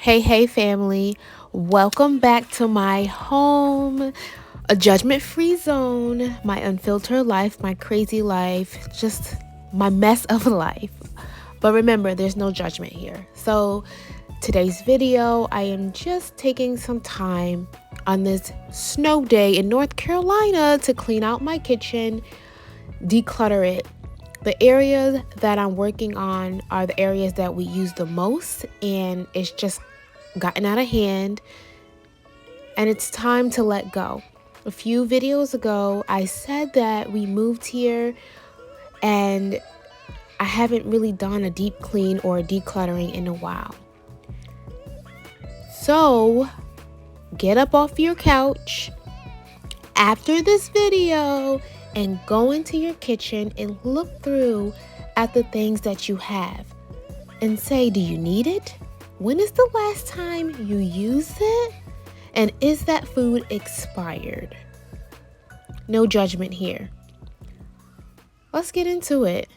Hey family, welcome back to my home, a judgment-free zone, my unfiltered life, my crazy life, just my mess of life. But remember, there's no judgment here. So today's video, I am just taking some time on this snow day in North Carolina to clean out my kitchen, declutter it. The areas that I'm working on are the areas that we use the most, and it's just gotten out of hand, and it's time to let go. A few videos ago, I said that we moved here, and I haven't really done a deep clean or a decluttering in a while. So, get up off your couch after this video and go into your kitchen and look through at the things that you have and say, do you need it? When is the last time you used it? And is that food expired? No judgment here. Let's get into it.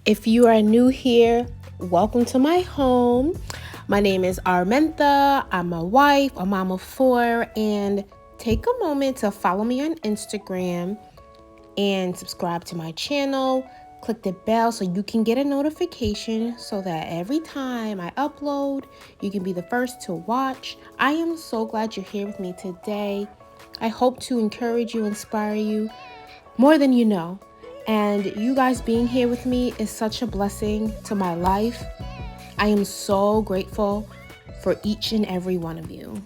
If you are new here, welcome to my home. My name is Armenta. I'm a wife, a mom of 4, and take a moment to follow me on Instagram and subscribe to my channel. Click the bell so you can get a notification so that every time I upload, you can be the first to watch. I am so glad you're here with me today. I hope to encourage you, inspire you more than you know. And you guys being here with me is such a blessing to my life. I am so grateful for each and every one of you.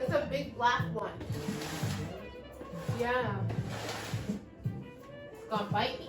It's a big black one. Yeah. It's gonna bite me.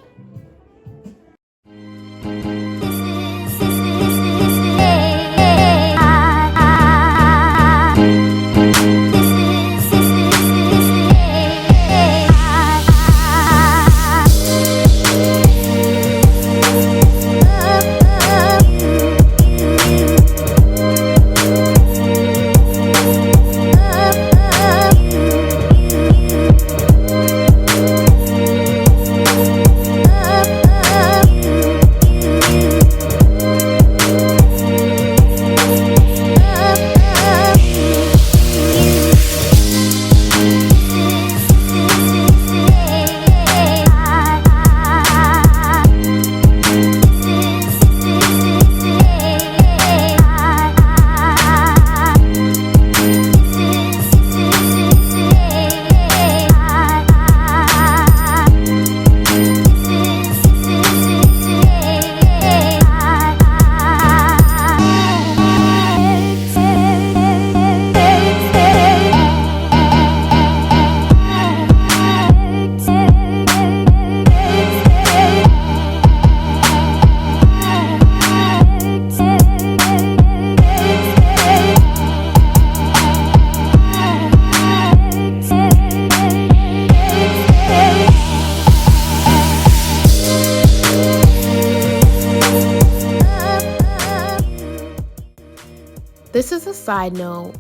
This is a side note,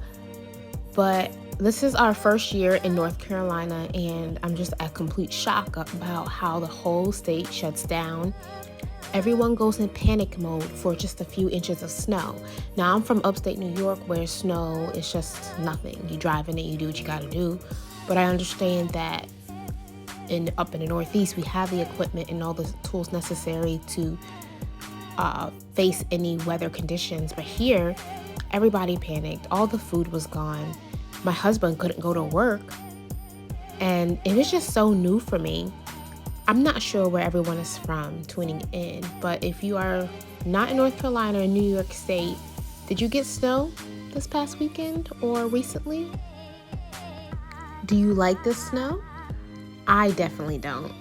but this is our first year in North Carolina, and I'm just at complete shock about how the whole state shuts down. Everyone goes in panic mode for just a few inches of snow. Now, I'm from upstate New York where snow is just nothing. You drive in it, you do what you gotta do. But I understand that up in the Northeast, we have the equipment and all the tools necessary to face any weather conditions. But here, Everybody panicked. All the food was gone. My husband couldn't go to work. And it was just so new for me. I'm not sure where everyone is from tuning in, but if you are not in North Carolina or New York State, did you get snow this past weekend or recently? Do you like the snow? I definitely don't.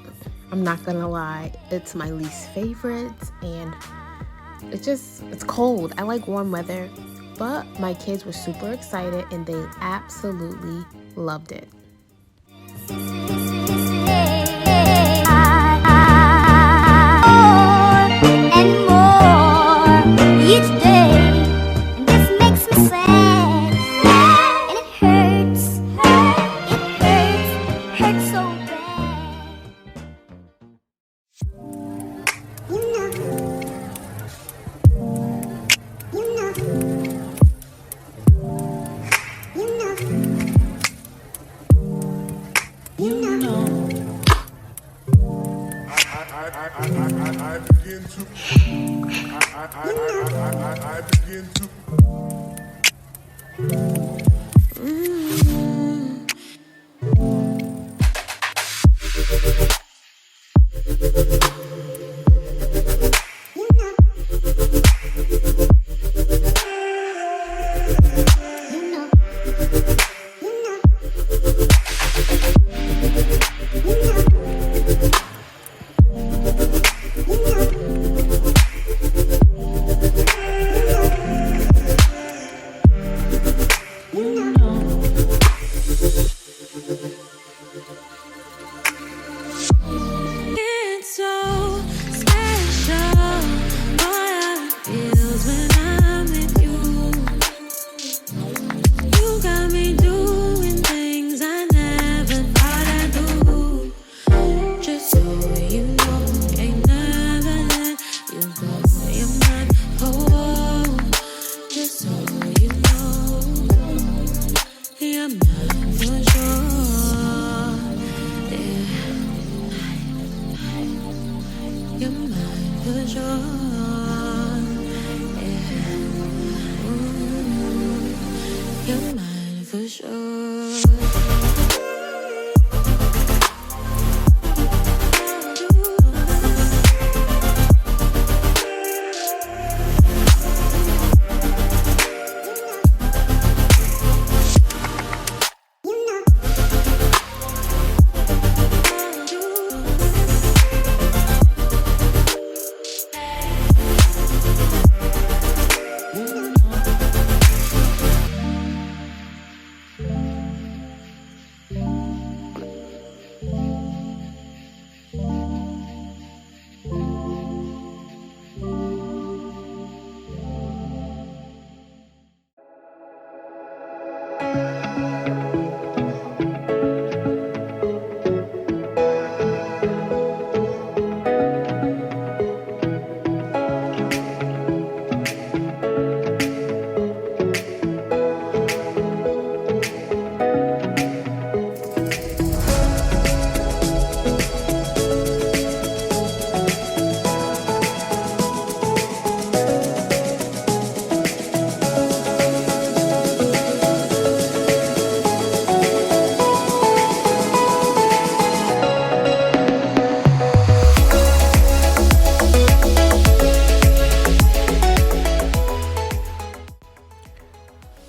I'm not gonna lie, it's my least favorite, and it's cold. I like warm weather, but my kids were super excited and they absolutely loved it.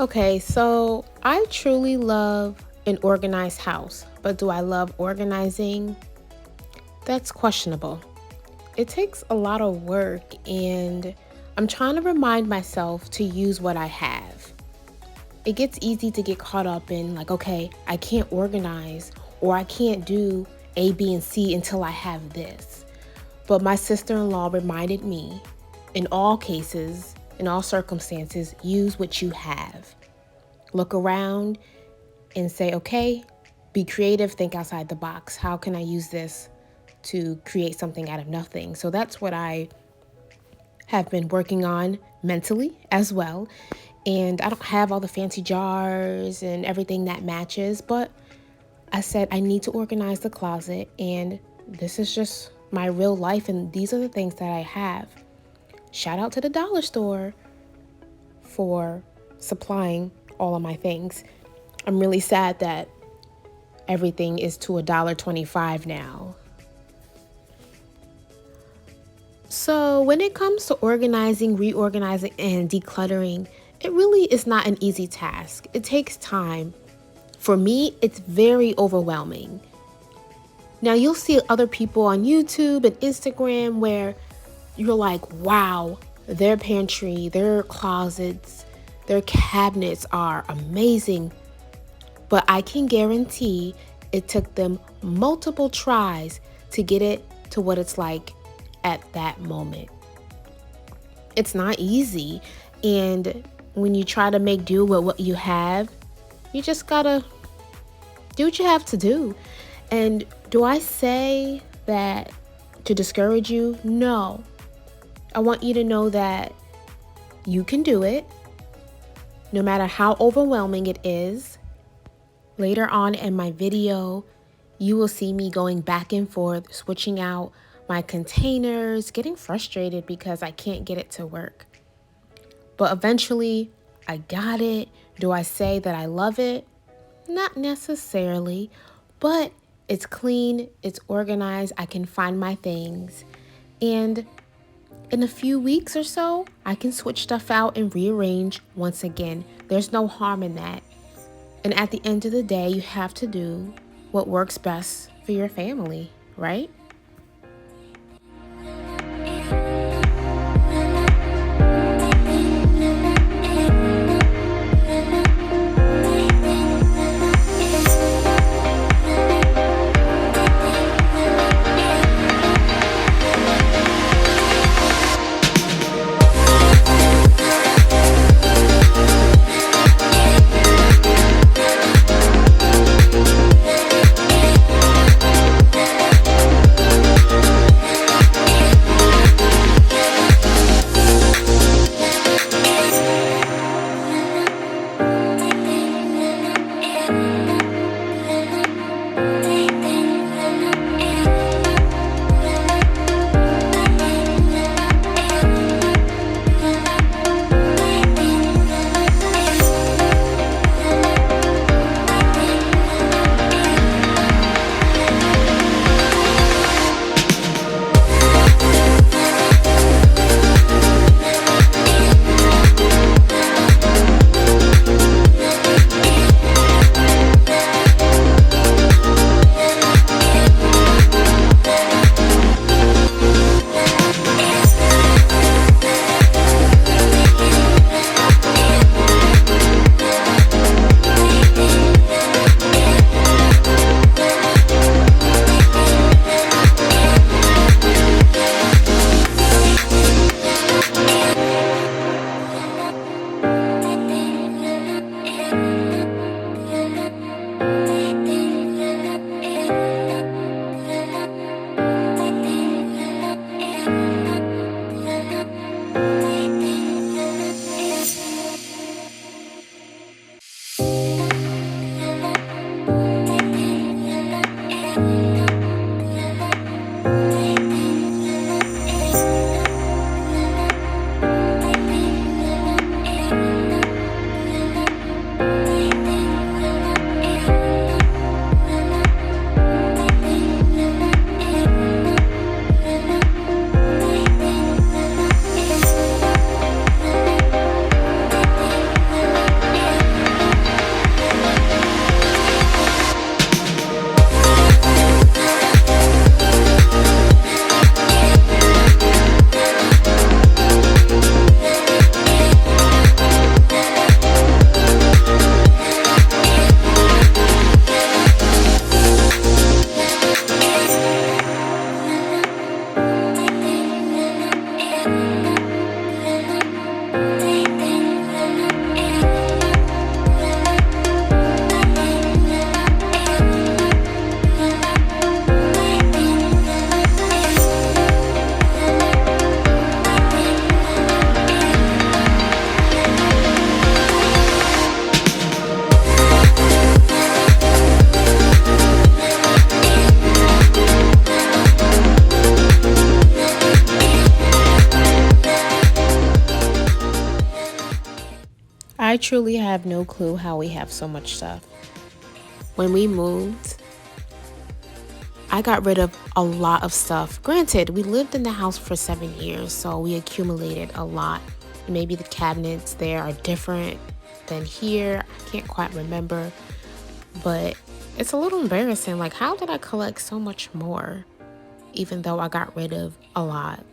Okay, so I truly love an organized house, but do I love organizing? That's questionable. It takes a lot of work, and I'm trying to remind myself to use what I have. It gets easy to get caught up in, like, okay, I can't organize or I can't do A, B, and C until I have this. But my sister-in-law reminded me, in all cases, in all circumstances, use what you have. Look around and say, okay, be creative, think outside the box. How can I use this to create something out of nothing? So that's what I have been working on mentally as well. And I don't have all the fancy jars and everything that matches, but I said I need to organize the closet, and this is just my real life, and these are the things that I have. Shout out to the dollar store for supplying all of my things. I'm really sad that everything is to $1.25 now. So when it comes to organizing, reorganizing, and decluttering, it really is not an easy task. It takes time. For me, it's very overwhelming. Now you'll see other people on YouTube and Instagram where you're like, wow, their pantry, their closets, their cabinets are amazing. But I can guarantee it took them multiple tries to get it to what it's like at that moment. It's not easy. And when you try to make do with what you have, you just gotta do what you have to do. And do I say that to discourage you? No. I want you to know that you can do it, no matter how overwhelming it is. Later on in my video, you will see me going back and forth, switching out my containers, getting frustrated because I can't get it to work. But eventually, I got it. Do I say that I love it? Not necessarily, but it's clean, it's organized, I can find my things. And in a few weeks or so, I can switch stuff out and rearrange once again. There's no harm in that. And at the end of the day, you have to do what works best for your family, right? I truly have no clue how we have so much stuff. When we moved, I got rid of a lot of stuff. Granted, we lived in the house for 7 years, so we accumulated a lot. Maybe the cabinets there are different than here. I can't quite remember, but it's a little embarrassing. Like, how did I collect so much more, even though I got rid of a lot?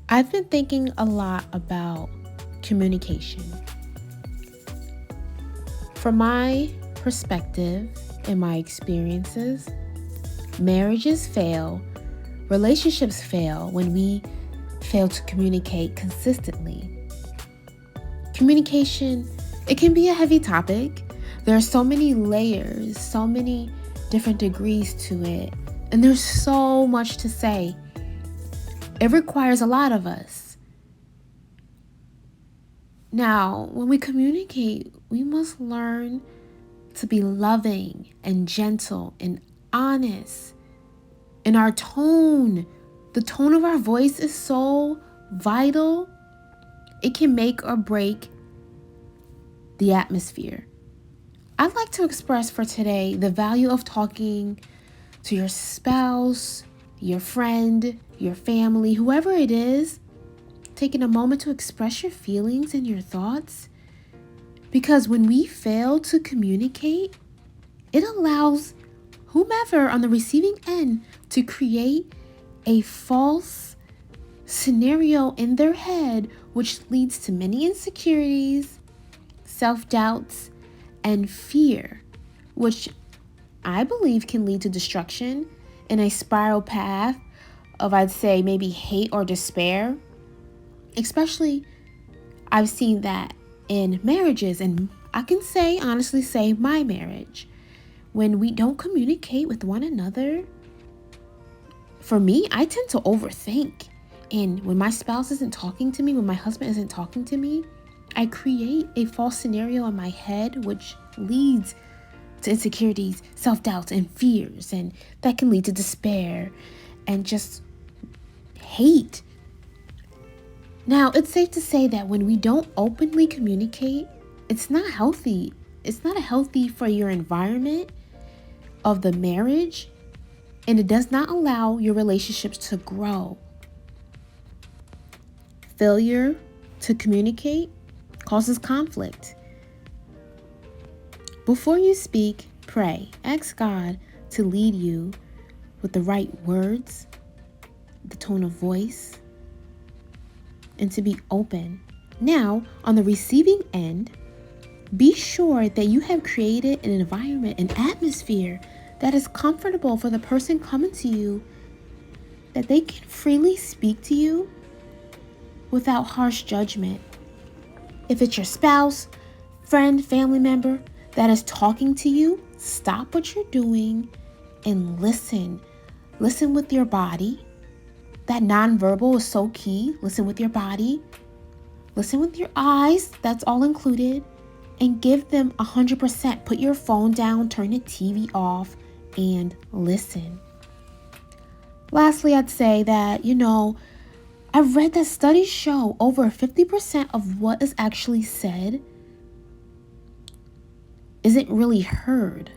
I've been thinking a lot about communication. From my perspective and my experiences, marriages fail, relationships fail when we fail to communicate consistently. Communication, it can be a heavy topic. There are so many layers, so many different degrees to it, and there's so much to say. It requires a lot of us. Now, when we communicate, we must learn to be loving and gentle and honest. And our tone, the tone of our voice is so vital. It can make or break the atmosphere. I'd like to express for today the value of talking to your spouse, your friend, your family, whoever it is, taking a moment to express your feelings and your thoughts. Because when we fail to communicate, it allows whomever on the receiving end to create a false scenario in their head, which leads to many insecurities, self-doubts, and fear, which I believe can lead to destruction in a spiral path of, I'd say, maybe hate or despair. Especially, I've seen that in marriages, and I can say, honestly say, my marriage. When we don't communicate with one another, for me, I tend to overthink. And when my spouse isn't talking to me, when my husband isn't talking to me, I create a false scenario in my head, which leads to insecurities, self-doubts, and fears. And that can lead to despair and just hate. Now, it's safe to say that when we don't openly communicate, it's not healthy. It's not healthy for your environment of the marriage, and it does not allow your relationships to grow. Failure to communicate causes conflict. Before you speak, pray. Ask God to lead you with the right words, the tone of voice, and to be open. Now, on the receiving end, be sure that you have created an environment, an atmosphere that is comfortable for the person coming to you, that they can freely speak to you without harsh judgment. If it's your spouse, friend, family member that is talking to you, stop what you're doing and listen. Listen with your body. That nonverbal is so key. Listen with your body. Listen with your eyes. That's all included. And give them 100%. Put your phone down, turn the TV off, and listen. Lastly, I'd say that, I've read that studies show over 50% of what is actually said isn't really heard.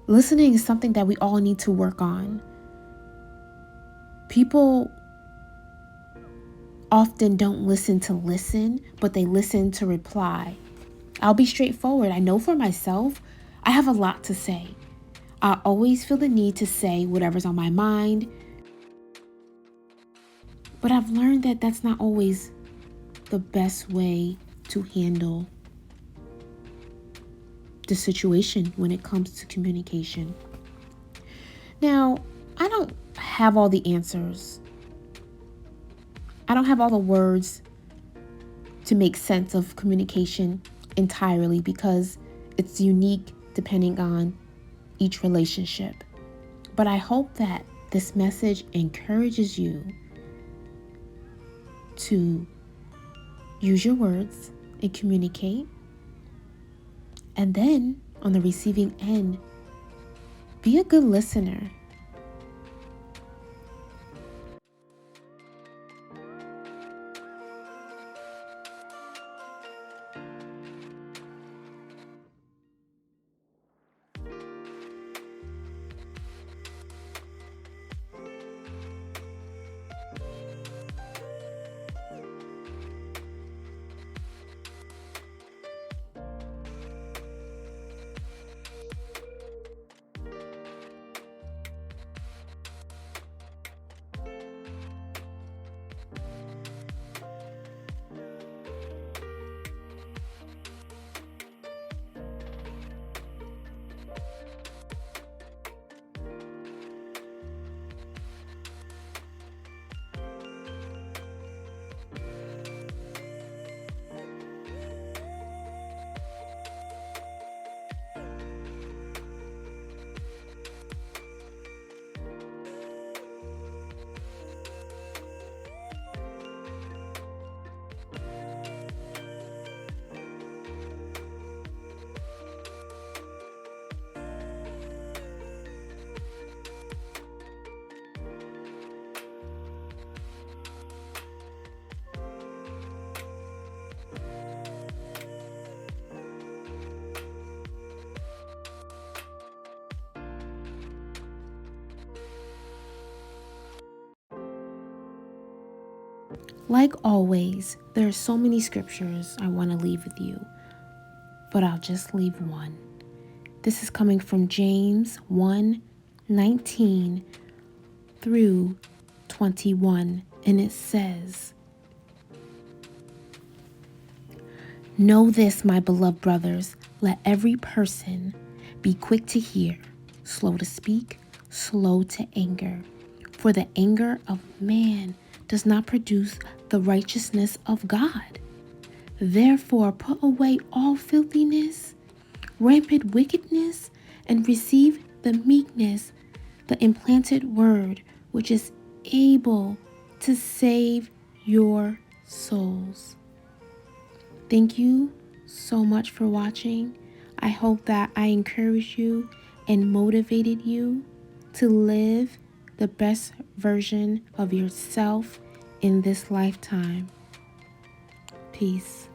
Listening is something that we all need to work on. People often don't listen to listen, but they listen to reply. I'll be straightforward. I know for myself, I have a lot to say. I always feel the need to say whatever's on my mind. But I've learned that that's not always the best way to handle the situation when it comes to communication. Now, I don't have all the answers. I don't have all the words to make sense of communication entirely because it's unique depending on each relationship. But I hope that this message encourages you to use your words and communicate. And then on the receiving end, be a good listener. Like always, there are so many scriptures I want to leave with you, but I'll just leave one. This is coming from James 1:19 through 21, and it says, "Know this, my beloved brothers, let every person Be quick to hear, slow to speak, slow to anger. For the anger of man does not produce the righteousness of God. Therefore, put away all filthiness, rampant wickedness, and receive the meekness, the implanted word, which is able to save your souls. Thank you so much for watching. I hope that I encouraged you and motivated you to live the best version of yourself in this lifetime. Peace.